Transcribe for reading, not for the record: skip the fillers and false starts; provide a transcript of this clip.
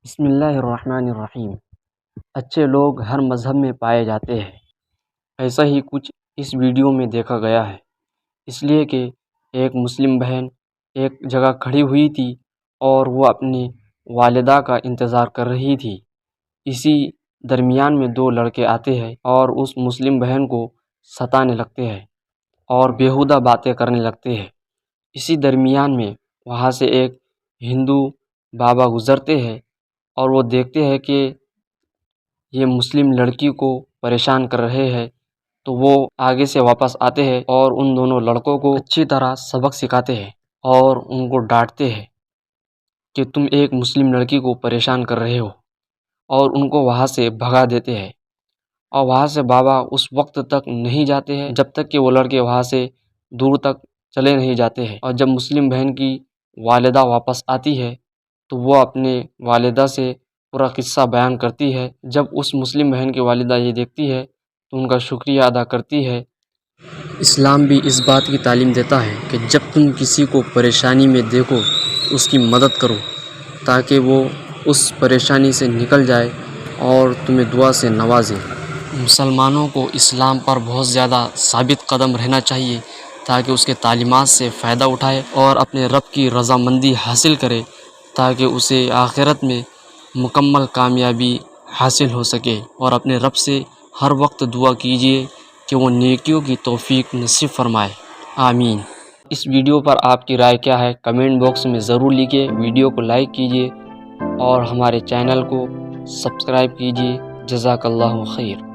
بسم اللہ الرحمن الرحیم۔ اچھے لوگ ہر مذہب میں پائے جاتے ہیں، ایسا ہی کچھ اس ویڈیو میں دیکھا گیا ہے، اس لیے کہ ایک مسلم بہن ایک جگہ کھڑی ہوئی تھی اور وہ اپنی والدہ کا انتظار کر رہی تھی۔ اسی درمیان میں دو لڑکے آتے ہیں اور اس مسلم بہن کو ستانے لگتے ہیں اور بیہودہ باتیں کرنے لگتے ہیں۔ اسی درمیان میں وہاں سے ایک ہندو بابا گزرتے ہیں اور وہ دیکھتے ہیں کہ یہ مسلم لڑکی کو پریشان کر رہے ہیں، تو وہ آگے سے واپس آتے ہیں اور ان دونوں لڑکوں کو اچھی طرح سبق سکھاتے ہیں اور ان کو ڈانٹتے ہیں کہ تم ایک مسلم لڑکی کو پریشان کر رہے ہو، اور ان کو وہاں سے بھگا دیتے ہیں۔ اور وہاں سے بابا اس وقت تک نہیں جاتے ہیں جب تک کہ وہ لڑکے وہاں سے دور تک چلے نہیں جاتے ہیں۔ اور جب مسلم بہن کی والدہ واپس آتی ہے تو وہ اپنے والدہ سے پورا قصہ بیان کرتی ہے۔ جب اس مسلم بہن کی والدہ یہ دیکھتی ہے تو ان کا شکریہ ادا کرتی ہے۔ اسلام بھی اس بات کی تعلیم دیتا ہے کہ جب تم کسی کو پریشانی میں دیکھو تو اس کی مدد کرو تاکہ وہ اس پریشانی سے نکل جائے اور تمہیں دعا سے نوازے۔ مسلمانوں کو اسلام پر بہت زیادہ ثابت قدم رہنا چاہیے تاکہ اس کے تعلیمات سے فائدہ اٹھائے اور اپنے رب کی رضامندی حاصل کرے تاکہ اسے آخرت میں مکمل کامیابی حاصل ہو سکے۔ اور اپنے رب سے ہر وقت دعا کیجیے کہ وہ نیکیوں کی توفیق نصیب فرمائے، آمین۔ اس ویڈیو پر آپ کی رائے کیا ہے؟ کمنٹ باکس میں ضرور لکھیے۔ ویڈیو کو لائک کیجیے اور ہمارے چینل کو سبسکرائب کیجیے۔ جزاک اللہ خیر۔